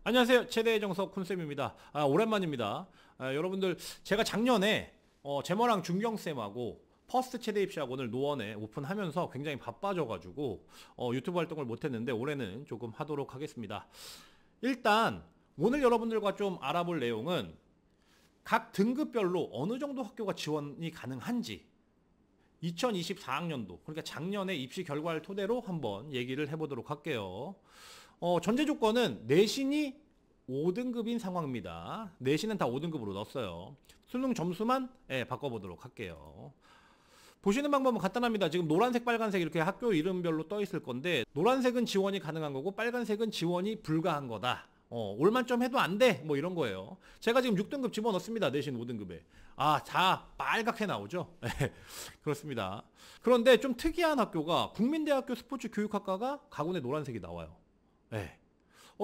안녕하세요. 최대의 정석 콘쌤입니다. 오랜만입니다. 여러분들 제가 작년에 제머랑 준경쌤하고 퍼스트 최대 입시학원을 노원에 오픈하면서 굉장히 바빠져가지고 유튜브 활동을 못했는데 올해는 조금 하도록 하겠습니다. 일단 오늘 여러분들과 좀 알아볼 내용은 각 등급별로 어느 정도 학교가 지원이 가능한지 2024학년도 그러니까 작년에 입시 결과를 토대로 한번 얘기를 해보도록 할게요. 전제 조건은 내신이 5등급인 상황입니다. 내신은 다 5등급으로 넣었어요. 수능 점수만 바꿔보도록 할게요. 보시는 방법은 간단합니다. 지금 노란색, 빨간색 이렇게 학교 이름별로 떠 있을 건데 노란색은 지원이 가능한 거고 빨간색은 지원이 불가한 거다. 올만점 해도 안 돼. 뭐 이런 거예요. 제가 지금 6등급 집어넣습니다. 내신 5등급에. 다 빨갛게 나오죠. 그렇습니다. 그런데 좀 특이한 학교가 국민대학교 스포츠교육학과가 가군에 노란색이 나와요.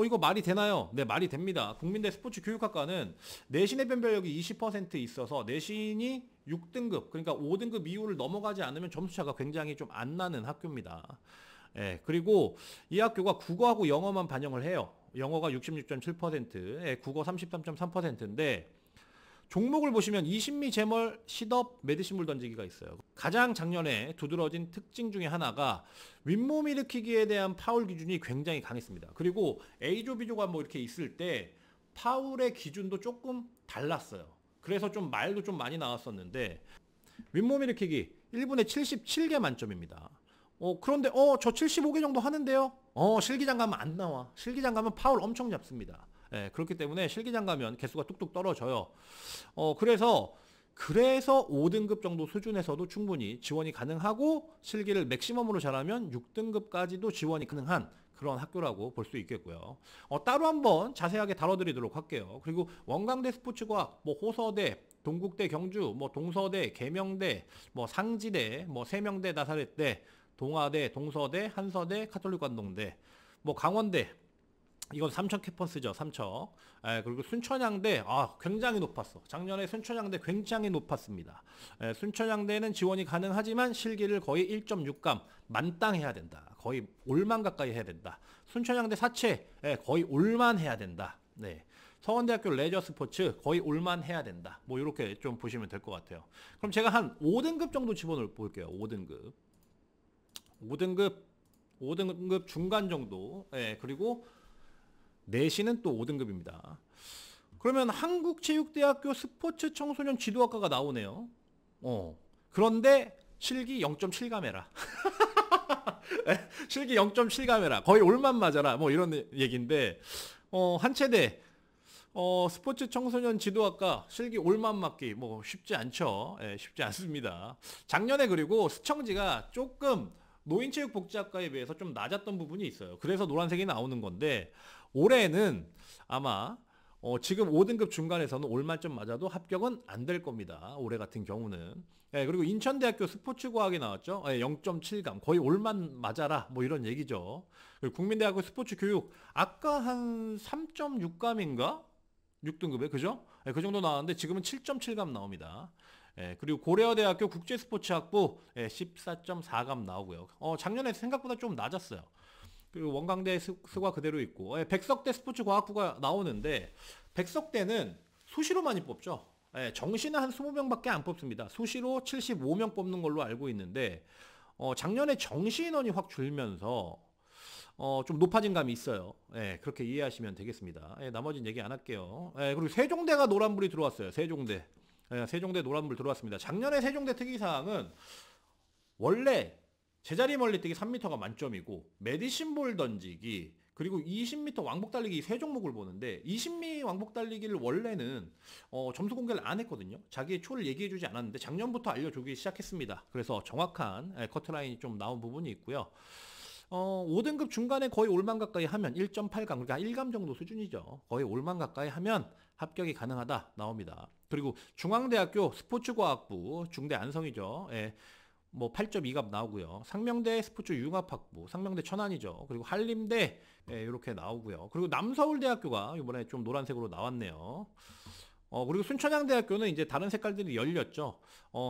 이거 말이 되나요? 네, 말이 됩니다. 국민대 스포츠교육학과는 내신의 변별력이 20% 있어서 내신이 6등급, 그러니까 5등급 이후를 넘어가지 않으면 점수차가 굉장히 좀 안 나는 학교입니다. 그리고 이 학교가 국어하고 영어만 반영을 해요. 영어가 66.7%, 국어 33.3%인데 종목을 보시면 이신미, 제멀, 시덥, 메디신물 던지기가 있어요. 가장 작년에 두드러진 특징 중에 하나가 윗몸 일으키기에 대한 파울 기준이 굉장히 강했습니다. 그리고 A조, B조가 뭐 이렇게 있을 때 파울의 기준도 조금 달랐어요. 그래서 좀 말도 좀 많이 나왔었는데 윗몸 일으키기 1분에 77개 만점입니다. 그런데 저 75개 정도 하는데요. 실기장 가면 안 나와. 실기장 가면 파울 엄청 잡습니다. 그렇기 때문에 실기장 가면 개수가 뚝뚝 떨어져요. 그래서 5등급 정도 수준에서도 충분히 지원이 가능하고 실기를 맥시멈으로 잘하면 6등급까지도 지원이 가능한 그런 학교라고 볼 수 있겠고요. 따로 한번 자세하게 다뤄드리도록 할게요. 그리고 원광대 스포츠과학, 뭐 호서대, 동국대 경주, 뭐 동서대, 계명대, 뭐 상지대, 뭐 세명대, 나사렛대, 동아대, 동서대, 한서대, 카톨릭관동대, 뭐 강원대, 이건 삼척 캠퍼스죠. 삼척. 그리고 순천향대 굉장히 높았어. 작년에 순천향대 굉장히 높았습니다. 순천향대는 지원이 가능하지만 실기를 거의 1.6감 만땅 해야 된다. 거의 올만 가까이 해야 된다. 순천향대 사채 거의 올만 해야 된다. 네. 서원대학교 레저 스포츠 거의 올만 해야 된다. 뭐 이렇게 좀 보시면 될 것 같아요. 그럼 제가 한 5등급 정도 집어넣어 볼게요. 5등급 중간 정도. 그리고 내신은 또 5등급입니다. 그러면 한국체육대학교 스포츠 청소년 지도학과가 나오네요. 그런데 실기 0.7감 해라. 실기 0.7감 해라. 거의 올만 맞아라. 뭐 이런 얘기인데 한체대 스포츠 청소년 지도학과 실기 올만 맞기 뭐 쉽지 않죠. 쉽지 않습니다. 작년에 그리고 수청지가 조금 노인체육복지학과에 비해서 좀 낮았던 부분이 있어요. 그래서 노란색이 나오는 건데 올해는 아마 지금 5등급 중간에서는 올만점 맞아도 합격은 안 될 겁니다. 올해 같은 경우는. 그리고 인천대학교 스포츠과학이 나왔죠. 0.7감 거의 올만 맞아라 뭐 이런 얘기죠. 그리고 국민대학교 스포츠교육 아까 한 3.6감인가? 6등급에 그죠? 그 정도 나왔는데 지금은 7.7감 나옵니다. 그리고 고려대학교 국제스포츠학부 14.4감 나오고요. 작년에 생각보다 좀 낮았어요. 그리고 원광대 스과 그대로 있고 백석대 스포츠과학부가 나오는데 백석대는 수시로 많이 뽑죠. 정시는 한 20명밖에 안 뽑습니다. 수시로 75명 뽑는 걸로 알고 있는데 작년에 정시 인원이 확 줄면서 좀 높아진 감이 있어요. 그렇게 이해하시면 되겠습니다. 나머지는 얘기 안 할게요. 그리고 세종대가 노란불이 들어왔어요. 세종대. 세종대 노란불 들어왔습니다. 작년에 세종대 특이사항은 원래 제자리 멀리뛰기 3m가 만점이고 메디신볼 던지기 그리고 20m 왕복 달리기 세 종목을 보는데 20미 왕복 달리기를 원래는 점수 공개를 안 했거든요. 자기의 초를 얘기해주지 않았는데 작년부터 알려주기 시작했습니다. 그래서 정확한 커트라인이 좀 나온 부분이 있고요. 5등급 중간에 거의 올만 가까이 하면 1.8감, 그러니까 1감 정도 수준이죠. 거의 올만 가까이 하면 합격이 가능하다 나옵니다. 그리고 중앙대학교 스포츠과학부, 중대 안성이죠. 뭐 8.2감 나오고요. 상명대 스포츠 융합학부, 상명대 천안이죠. 그리고 한림대 이렇게 나오고요. 그리고 남서울대학교가 이번에 좀 노란색으로 나왔네요. 그리고 순천향대학교는 이제 다른 색깔들이 열렸죠.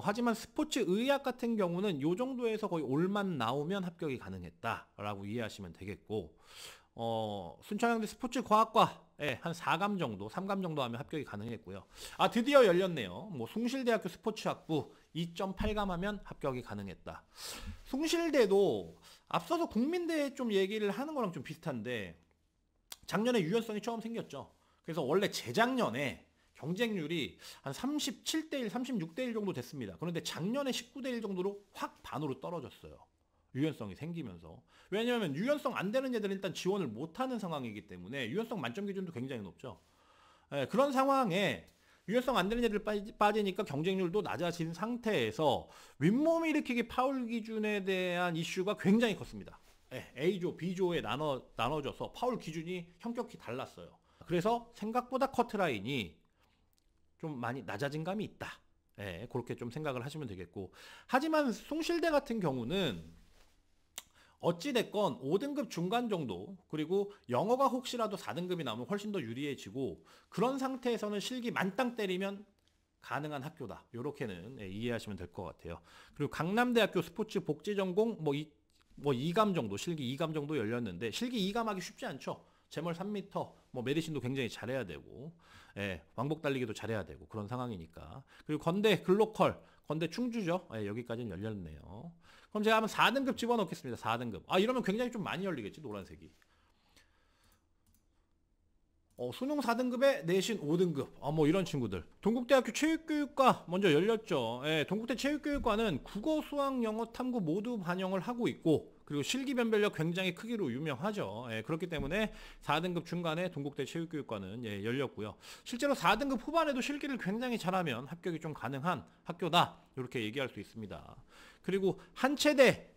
하지만 스포츠 의학 같은 경우는 요 정도에서 거의 올만 나오면 합격이 가능했다라고 이해하시면 되겠고, 순천향대 스포츠과학과에 한 4감 정도, 3감 정도 하면 합격이 가능했고요. 드디어 열렸네요. 뭐 숭실대학교 스포츠학부 2.8감 하면 합격이 가능했다. 숭실대도 앞서서 국민대 좀 얘기를 하는 거랑 좀 비슷한데 작년에 유연성이 처음 생겼죠. 그래서 원래 재작년에 경쟁률이 한 37대1, 36대1 정도 됐습니다. 그런데 작년에 19대1 정도로 확 반으로 떨어졌어요. 유연성이 생기면서. 왜냐하면 유연성 안 되는 애들은 일단 지원을 못하는 상황이기 때문에 유연성 만점 기준도 굉장히 높죠. 그런 상황에 유연성 안 되는 애들 빠지니까 경쟁률도 낮아진 상태에서 윗몸 일으키기 파울 기준에 대한 이슈가 굉장히 컸습니다. A조, B조에 나눠져서 파울 기준이 현격히 달랐어요. 그래서 생각보다 커트라인이 좀 많이 낮아진 감이 있다. 그렇게 좀 생각을 하시면 되겠고. 하지만 숭실대 같은 경우는 어찌됐건 5등급 중간 정도, 그리고 영어가 혹시라도 4등급이 나오면 훨씬 더 유리해지고, 그런 상태에서는 실기 만땅 때리면 가능한 학교다. 요렇게는 이해하시면 될 것 같아요. 그리고 강남대학교 스포츠 복지전공 2감 정도, 실기 2감 정도 열렸는데, 실기 2감 하기 쉽지 않죠. 제멀 3m, 메디신도 굉장히 잘해야 되고, 왕복 달리기도 잘해야 되고, 그런 상황이니까. 그리고 건대 글로컬, 건대 충주죠. 여기까지는 열렸네요. 그럼 제가 한번 4등급 집어넣겠습니다. 4등급. 이러면 굉장히 좀 많이 열리겠지, 노란색이. 수능 4등급에 내신 5등급. 이런 친구들. 동국대학교 체육교육과 먼저 열렸죠. 동국대 체육교육과는 국어, 수학, 영어, 탐구 모두 반영을 하고 있고, 그리고 실기 변별력 굉장히 크기로 유명하죠. 그렇기 때문에 4등급 중간에 동국대 체육교육과는 열렸고요. 실제로 4등급 후반에도 실기를 굉장히 잘하면 합격이 좀 가능한 학교다. 이렇게 얘기할 수 있습니다. 그리고 한체대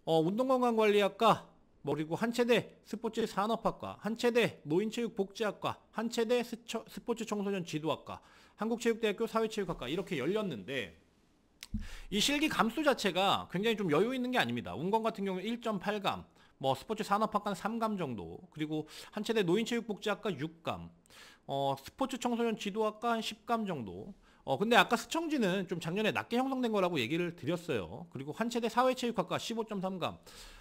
운동건강관리학과, 그리고 한체대 스포츠 산업학과, 한체대 노인체육복지학과, 한체대 스포츠 청소년 지도학과, 한국체육대학교 사회체육학과 이렇게 열렸는데, 이 실기 감수 자체가 굉장히 좀 여유 있는 게 아닙니다. 운건 같은 경우는 1.8감, 스포츠 산업학과는 3감 정도, 그리고 한체대 노인체육복지학과 6감, 스포츠 청소년 지도학과 한 10감 정도. 근데 아까 스청지는 좀 작년에 낮게 형성된 거라고 얘기를 드렸어요. 그리고 한체대 사회체육학과 15.3감.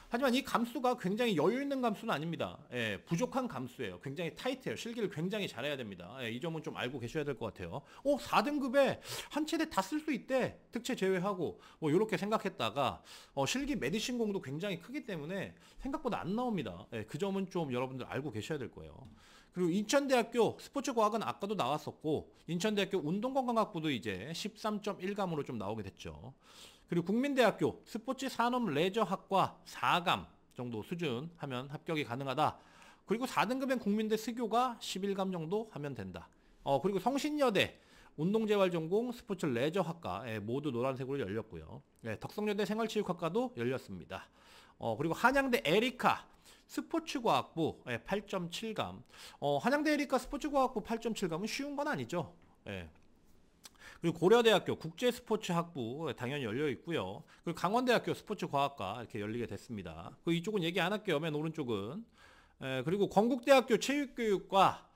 하지만 이 감수가 굉장히 여유 있는 감수는 아닙니다. 부족한 감수예요. 굉장히 타이트해요. 실기를 굉장히 잘해야 됩니다. 이 점은 좀 알고 계셔야 될 것 같아요. 4등급에 한체대 다 쓸 수 있대. 특채 제외하고 이렇게 생각했다가 실기 메디신 공도 굉장히 크기 때문에 생각보다 안 나옵니다. 그 점은 좀 여러분들 알고 계셔야 될 거예요. 그리고 인천대학교 스포츠과학은 아까도 나왔었고, 인천대학교 운동건강학부도 이제 13.1감으로 좀 나오게 됐죠. 그리고 국민대학교 스포츠 산업 레저학과 4감 정도 수준 하면 합격이 가능하다. 그리고 4등급엔 국민대 스교가 11감 정도 하면 된다. 그리고 성신여대 운동재활전공 스포츠 레저학과 모두 노란색으로 열렸고요. 덕성여대 생활체육학과도 열렸습니다. 그리고 한양대 에리카 스포츠과학부 8.7감. 한양대 에리카 스포츠과학부 8.7감은 쉬운 건 아니죠. 그리고 고려대학교 국제스포츠학부 당연히 열려 있고요. 그리고 강원대학교 스포츠과학과 이렇게 열리게 됐습니다. 이쪽은 얘기 안 할게요. 맨 오른쪽은. 그리고 건국대학교 체육교육과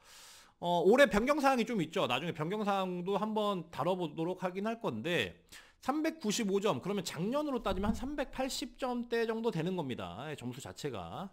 올해 변경사항이 좀 있죠. 나중에 변경사항도 한번 다뤄보도록 하긴 할 건데 395점, 그러면 작년으로 따지면 한 380점대 정도 되는 겁니다. 점수 자체가.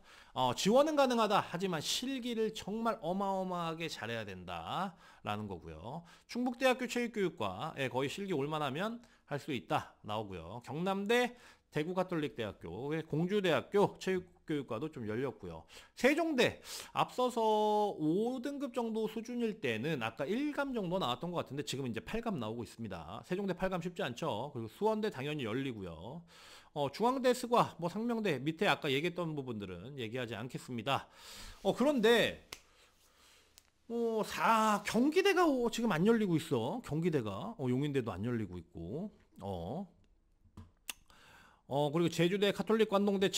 지원은 가능하다. 하지만 실기를 정말 어마어마하게 잘해야 된다라는 거고요. 충북대학교 체육교육과 거의 실기 올만하면 할 수 있다 나오고요. 경남대 대구가톨릭대학교, 공주대학교 체육교육과도 좀 열렸고요. 세종대 앞서서 5등급 정도 수준일 때는 아까 1감 정도 나왔던 것 같은데 지금은 이제 8감 나오고 있습니다. 세종대 8감 쉽지 않죠. 그리고 수원대 당연히 열리고요. 중앙대 스과, 상명대 밑에 아까 얘기했던 부분들은 얘기하지 않겠습니다. 그런데 경기대가 지금 안 열리고 있어. 경기대가 용인대도 안 열리고 있고. 그리고 제주대 카톨릭관동대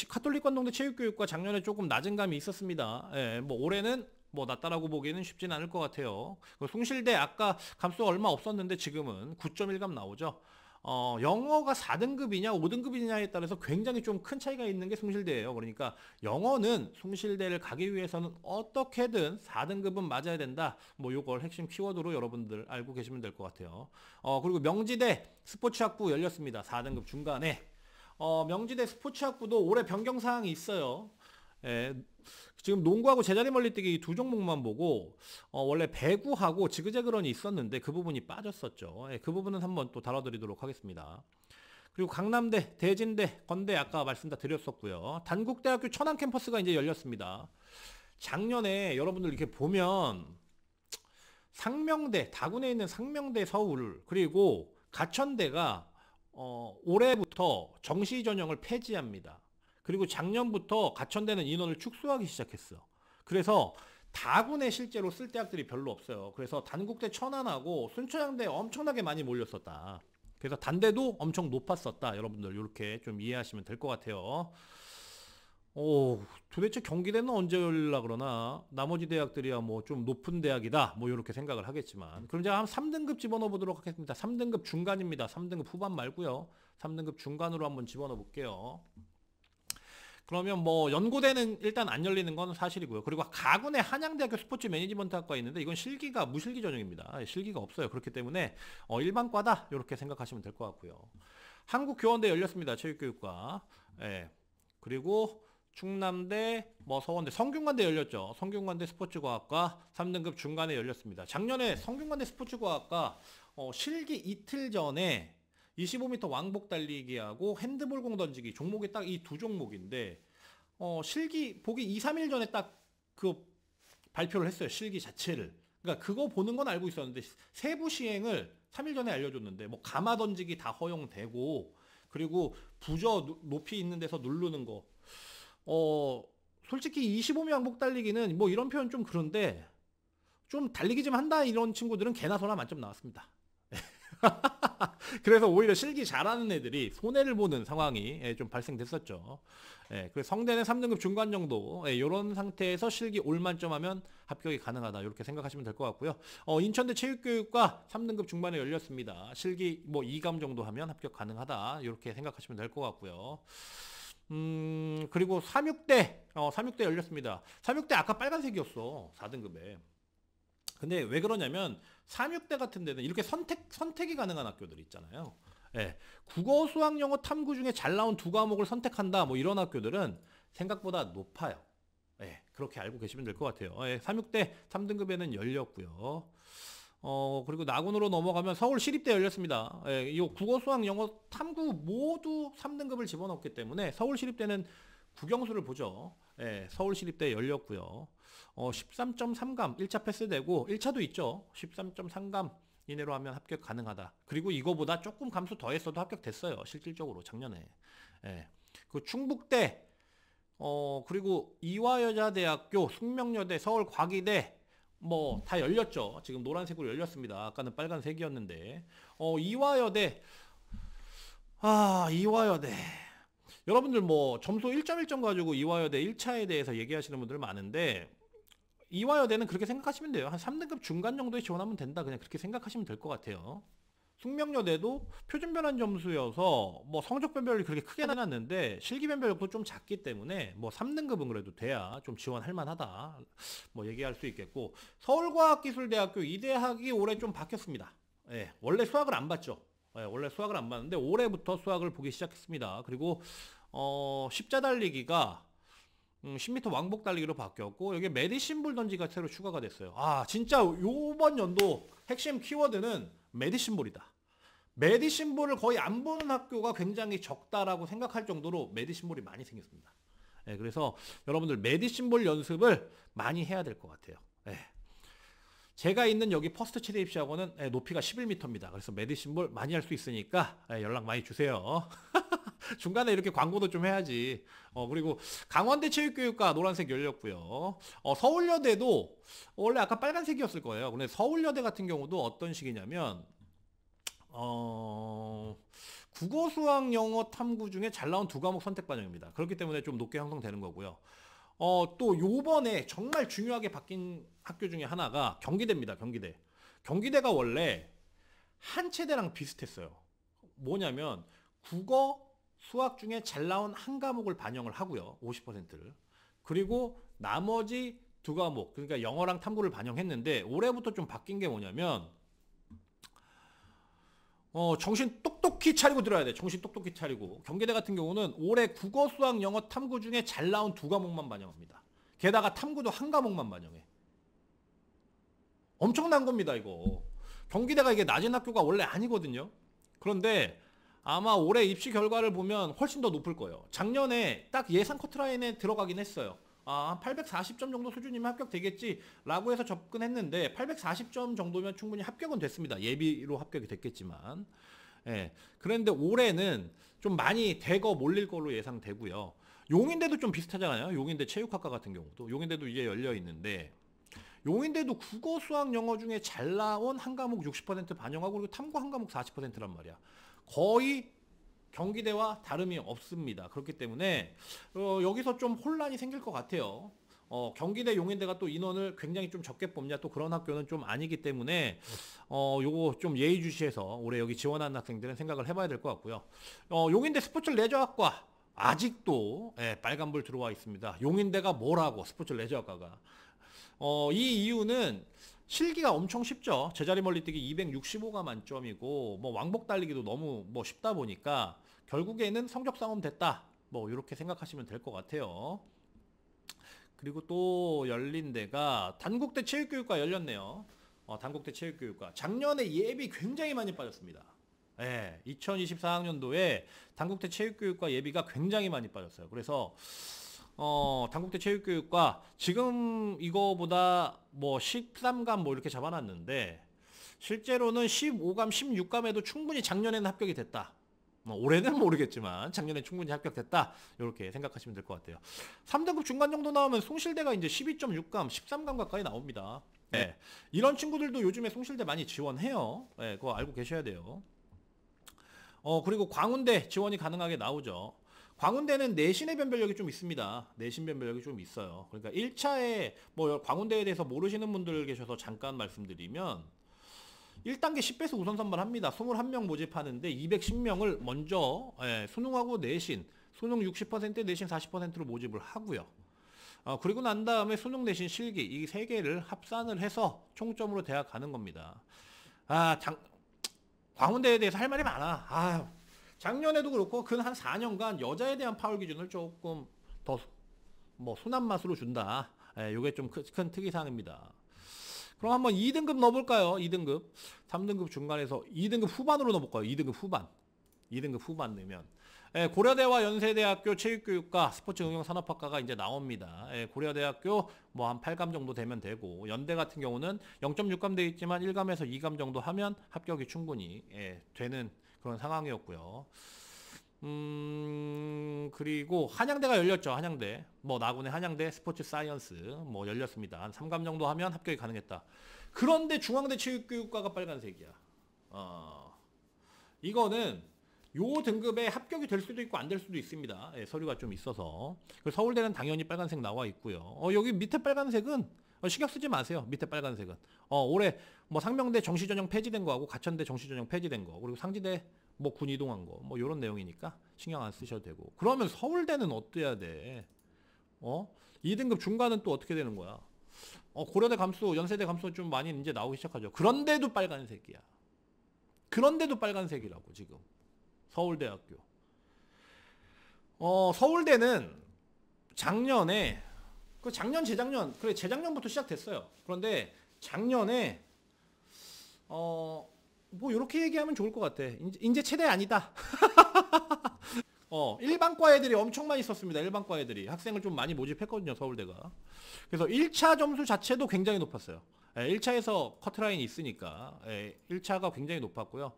체육교육과 작년에 조금 낮은 감이 있었습니다. 올해는 낮다라고 보기에는 쉽진 않을 것 같아요. 숭실대 아까 감수가 얼마 없었는데 지금은 9.1감 나오죠. 영어가 4등급이냐 5등급이냐에 따라서 굉장히 좀 큰 차이가 있는 게 숭실대예요. 그러니까 영어는 숭실대를 가기 위해서는 어떻게든 4등급은 맞아야 된다. 요걸 핵심 키워드로 여러분들 알고 계시면 될 것 같아요. 그리고 명지대 스포츠학부 열렸습니다. 4등급 중간에. 명지대 스포츠학부도 올해 변경사항이 있어요. 예, 지금 농구하고 제자리 멀리뛰기 이 두 종목만 보고 원래 배구하고 지그재그런이 있었는데 그 부분이 빠졌었죠. 예, 그 부분은 한번 또 다뤄드리도록 하겠습니다. 그리고 강남대, 대진대, 건대 아까 말씀 다 드렸었고요. 단국대학교 천안 캠퍼스가 이제 열렸습니다. 작년에 여러분들 이렇게 보면 상명대, 다군에 있는 상명대 서울 그리고 가천대가 올해부터 정시 전형을 폐지합니다. 그리고 작년부터 가천대는 인원을 축소하기 시작했어. 그래서 다군에 실제로 쓸 대학들이 별로 없어요. 그래서 단국대 천안하고 순천향대 엄청나게 많이 몰렸었다. 그래서 단대도 엄청 높았었다. 여러분들 이렇게 좀 이해하시면 될 것 같아요. 도대체 경기대는 언제 열리려 그러나 나머지 대학들이야 뭐 좀 높은 대학이다 뭐 이렇게 생각을 하겠지만, 그럼 제가 한 3등급 집어넣어 보도록 하겠습니다. 3등급 중간입니다. 3등급 후반 말고요. 3등급 중간으로 한번 집어넣어 볼게요. 그러면 뭐 연고대는 일단 안 열리는 건 사실이고요. 그리고 가군에 한양대학교 스포츠 매니지먼트학과 있는데 이건 실기가 무실기 전형입니다. 실기가 없어요. 그렇기 때문에 일반과다 이렇게 생각하시면 될 것 같고요. 한국교원대 열렸습니다. 체육교육과. 예. 그리고 충남대, 뭐 서원대, 성균관대 열렸죠. 성균관대 스포츠과학과 3등급 중간에 열렸습니다. 작년에 성균관대 스포츠과학과 실기 이틀 전에 25m 왕복 달리기하고 핸드볼 공 던지기 종목이 딱 이 두 종목인데 실기 보기 2, 3일 전에 딱 그 발표를 했어요. 실기 자체를. 그러니까 그거 보는 건 알고 있었는데 세부 시행을 3일 전에 알려줬는데 뭐 가마 던지기 다 허용되고 그리고 부저 높이 있는 데서 누르는 거. 솔직히 25m 왕복 달리기는 뭐 이런 표현 좀 그런데 좀 달리기 좀 한다 이런 친구들은 개나 소나 만점 나왔습니다. 그래서 오히려 실기 잘하는 애들이 손해를 보는 상황이 좀 발생됐었죠. 그래서 성대는 3등급 중간 정도 이런 상태에서 실기 올만점 하면 합격이 가능하다 이렇게 생각하시면 될 것 같고요. 인천대 체육교육과 3등급 중반에 열렸습니다. 실기 뭐 2감 정도 하면 합격 가능하다 이렇게 생각하시면 될 것 같고요. 그리고 삼육대 열렸습니다. 삼육대 아까 빨간색이었어. 4등급에. 근데 왜 그러냐면 삼육대 같은 데는 이렇게 선택이 가능한 학교들 있잖아요. 국어, 수학, 영어, 탐구 중에 잘 나온 두 과목을 선택한다 뭐 이런 학교들은 생각보다 높아요. 그렇게 알고 계시면 될 것 같아요. 삼육대 3등급에는 열렸고요. 그리고 나군으로 넘어가면 서울시립대 열렸습니다. 이 국어, 수학, 영어, 탐구 모두 3등급을 집어넣었기 때문에 서울시립대는 국영수를 보죠. 서울시립대 열렸고요. 13.3감 1차 패스되고 1차도 있죠. 13.3감 이내로 하면 합격 가능하다. 그리고 이거보다 조금 감수 더했어도 합격됐어요. 실질적으로 작년에. 그 충북대 그리고 이화여자대학교, 숙명여대, 서울과기대 뭐 다 열렸죠. 지금 노란색으로 열렸습니다. 아까는 빨간색이었는데 이화여대 이화여대 여러분들 뭐 점수 1.1점 가지고 이화여대 1차에 대해서 얘기하시는 분들 많은데 이화여대는 그렇게 생각하시면 돼요. 한 3등급 중간 정도에 지원하면 된다. 그냥 그렇게 생각하시면 될 것 같아요. 숙명여대도 표준 변환 점수여서 뭐 성적 변별이 그렇게 크게 나왔는데 실기 변별력도 좀 작기 때문에 뭐 3등급은 그래도 돼야 좀 지원할 만하다. 뭐 얘기할 수 있겠고 서울과학기술대학교 이 대학이 올해 좀 바뀌었습니다. 원래 수학을 안 봤죠. 원래 수학을 안 봤는데 올해부터 수학을 보기 시작했습니다. 그리고 십자 달리기가 10m 왕복 달리기로 바뀌었고 여기 메디신볼 던지기가 새로 추가가 됐어요. 진짜 요번 연도 핵심 키워드는 메디신볼이다. 메디신볼을 거의 안 보는 학교가 굉장히 적다라고 생각할 정도로 메디신볼이 많이 생겼습니다. 그래서 여러분들 메디신볼 연습을 많이 해야 될 것 같아요. 제가 있는 여기 퍼스트 체대 입시학원은 높이가 11m입니다. 그래서 메디신볼 많이 할 수 있으니까 연락 많이 주세요. 중간에 이렇게 광고도 좀 해야지. 그리고 강원대 체육교육과 노란색 열렸고요. 서울여대도 원래 아까 빨간색이었을 거예요. 근데 서울여대 같은 경우도 어떤 식이냐면 국어, 수학, 영어, 탐구 중에 잘 나온 두 과목 선택 반영입니다. 그렇기 때문에 좀 높게 형성되는 거고요. 또 요번에 정말 중요하게 바뀐 학교 중에 하나가 경기대입니다. 경기대가 원래 한 체대랑 비슷했어요. 뭐냐면 국어, 수학 중에 잘 나온 한 과목을 반영을 하고요. 50%를. 그리고 나머지 두 과목, 그러니까 영어랑 탐구를 반영했는데 올해부터 좀 바뀐 게 뭐냐면 정신 똑똑히 차리고 들어야 돼. 정신 똑똑히 차리고. 경기대 같은 경우는 올해 국어, 수학, 영어, 탐구 중에 잘 나온 두 과목만 반영합니다. 게다가 탐구도 한 과목만 반영해. 엄청난 겁니다, 이거. 경기대가 이게 낮은 학교가 원래 아니거든요. 그런데 아마 올해 입시 결과를 보면 훨씬 더 높을 거예요. 작년에 딱 예상 커트라인에 들어가긴 했어요. 아, 840점 정도 수준이면 합격되겠지라고 해서 접근했는데 840점 정도면 충분히 합격은 됐습니다. 예비로 합격이 됐겠지만. 예. 그런데 올해는 좀 많이 대거 몰릴 걸로 예상되고요. 용인대도 좀 비슷하잖아요. 용인대 체육학과 같은 경우도. 용인대도 이제 열려 있는데 용인대도 국어, 수학, 영어 중에 잘 나온 한 과목 60% 반영하고 그리고 탐구 한 과목 40%란 말이야. 거의 경기대와 다름이 없습니다. 그렇기 때문에 여기서 좀 혼란이 생길 것 같아요. 경기대, 용인대가 또 인원을 굉장히 좀 적게 뽑냐 또 그런 학교는 좀 아니기 때문에 요거 좀 예의주시해서 올해 여기 지원하는 학생들은 생각을 해봐야 될 것 같고요. 용인대 스포츠 레저학과 아직도 빨간불 들어와 있습니다. 용인대가 뭐라고 스포츠 레저학과가. 이 이유는 실기가 엄청 쉽죠. 제자리 멀리뛰기 265가 만점이고 뭐 왕복 달리기도 너무 뭐 쉽다 보니까 결국에는 성적 싸움 됐다. 뭐 이렇게 생각하시면 될 것 같아요. 그리고 또 열린 데가 단국대 체육교육과 열렸네요. 단국대 체육교육과 작년에 예비 굉장히 많이 빠졌습니다. 2024학년도에 단국대 체육교육과 예비가 굉장히 많이 빠졌어요. 그래서 단국대 체육교육과 지금 이거보다 뭐 13감 뭐 이렇게 잡아놨는데 실제로는 15감, 16감에도 충분히 작년에는 합격이 됐다. 올해는 모르겠지만 작년에 충분히 합격됐다. 이렇게 생각하시면 될 것 같아요. 3등급 중간 정도 나오면 송실대가 이제 12.6감, 13감 가까이 나옵니다. 이런 친구들도 요즘에 송실대 많이 지원해요. 그거 알고 계셔야 돼요. 그리고 광운대 지원이 가능하게 나오죠. 광운대는 내신의 변별력이 좀 있습니다. 내신 변별력이 좀 있어요. 그러니까 1차에 뭐 광운대에 대해서 모르시는 분들 계셔서 잠깐 말씀드리면 1단계 10배수 우선 선발합니다. 21명 모집하는데 210명을 먼저 수능하고 내신, 수능 60% 내신 40%로 모집을 하고요. 그리고 난 다음에 수능 내신 실기 이 세 개를 합산을 해서 총점으로 대학 가는 겁니다. 광운대에 대해서 할 말이 많아. 작년에도 그렇고 근 한 4년간 여자에 대한 파울 기준을 조금 더 뭐 순한 맛으로 준다. 요게 좀 큰 특이사항입니다. 그럼 한번 2등급 넣어볼까요? 2등급. 3등급 중간에서 2등급 후반으로 넣어볼까요? 2등급 후반. 2등급 후반 넣으면. 고려대와 연세대학교 체육교육과 스포츠응용산업학과가 이제 나옵니다. 고려대학교 뭐 한 8감 정도 되면 되고 연대 같은 경우는 0.6감 돼 있지만 1감에서 2감 정도 하면 합격이 충분히 되는 그런 상황이었고요. 그리고 한양대가 열렸죠. 한양대. 뭐 나군의 한양대 스포츠 사이언스 뭐 열렸습니다. 한 3감 정도 하면 합격이 가능했다. 그런데 중앙대 체육교육과가 빨간색이야. 이거는 요 등급에 합격이 될 수도 있고 안 될 수도 있습니다. 서류가 좀 있어서. 서울대는 당연히 빨간색 나와 있고요. 여기 밑에 빨간색은 신경 쓰지 마세요. 밑에 빨간색은. 올해 뭐 상명대 정시전형 폐지된 거하고 가천대 정시전형 폐지된 거 그리고 상지대 뭐 군 이동한 거 뭐 요런 내용이니까 신경 안 쓰셔도 되고. 그러면 서울대는 어때야 돼? 2등급 중간은 또 어떻게 되는 거야? 고려대 감수, 연세대 감수 좀 많이 이제 나오기 시작하죠. 그런데도 빨간색이야. 그런데도 빨간색이라고 지금. 서울대학교. 서울대는 작년에 작년 재작년 그래 재작년부터 시작됐어요. 그런데 작년에 뭐 이렇게 얘기하면 좋을 것 같아. 이제 최대 아니다. 일반과 애들이 엄청 많이 썼습니다. 일반과 애들이 학생을 좀 많이 모집했거든요. 서울대가. 그래서 1차 점수 자체도 굉장히 높았어요. 1차에서 커트라인이 있으니까 1차가 굉장히 높았고요.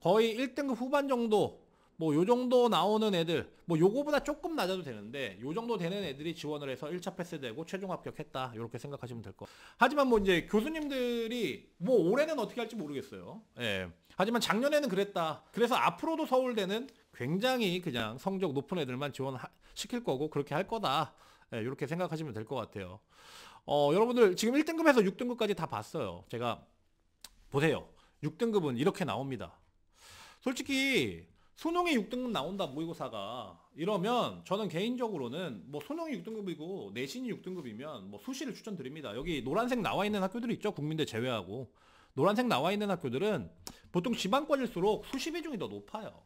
거의 1등급 후반 정도 뭐 요 정도 나오는 애들 뭐 요거보다 조금 낮아도 되는데 요 정도 되는 애들이 지원을 해서 1차 패스되고 최종 합격했다. 이렇게 생각하시면 될 거. 하지만 뭐 이제 교수님들이 뭐 올해는 어떻게 할지 모르겠어요. 하지만 작년에는 그랬다. 그래서 앞으로도 서울대는 굉장히 그냥 성적 높은 애들만 지원시킬 거고 그렇게 할 거다. 이렇게 생각하시면 될 것 같아요. 여러분들 지금 1등급에서 6등급까지 다 봤어요. 제가 보세요. 6등급은 이렇게 나옵니다. 솔직히 수능이 6등급 나온다 모의고사가 이러면 저는 개인적으로는 뭐 수능이 6등급이고 내신이 6등급이면 뭐 수시를 추천드립니다. 여기 노란색 나와 있는 학교들이 있죠. 국민대 제외하고 노란색 나와 있는 학교들은 보통 지방권일수록 수시 비중이 더 높아요.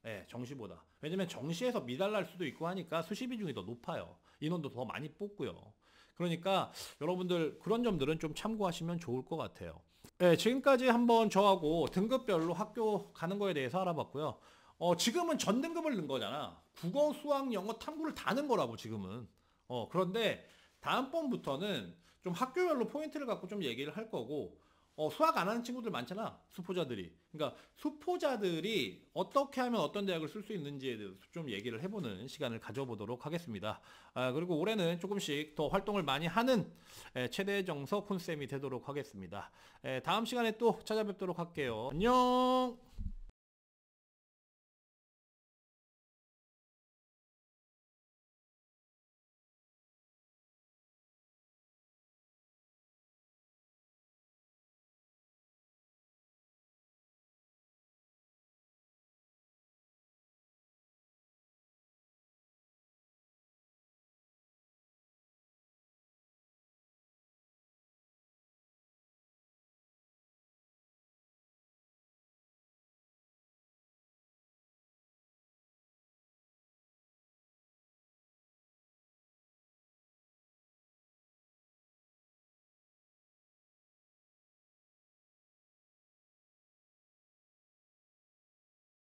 예, 정시보다. 왜냐면 정시에서 미달날 수도 있고 하니까 수시 비중이 더 높아요. 인원도 더 많이 뽑고요. 그러니까 여러분들 그런 점들은 좀 참고하시면 좋을 것 같아요. 네, 지금까지 한번 저하고 등급별로 학교 가는 거에 대해서 알아봤고요. 지금은 전 등급을 넣은 거잖아. 국어, 수학, 영어, 탐구를 다 넣은 거라고 지금은. 그런데 다음번부터는 좀 학교별로 포인트를 갖고 좀 얘기를 할 거고, 수학 안 하는 친구들 많잖아. 수포자들이. 그러니까 수포자들이 어떻게 하면 어떤 대학을 쓸 수 있는지에 대해서 좀 얘기를 해보는 시간을 가져보도록 하겠습니다. 그리고 올해는 조금씩 더 활동을 많이 하는 최대 정서 콘쌤이 되도록 하겠습니다. 다음 시간에 또 찾아뵙도록 할게요. 안녕!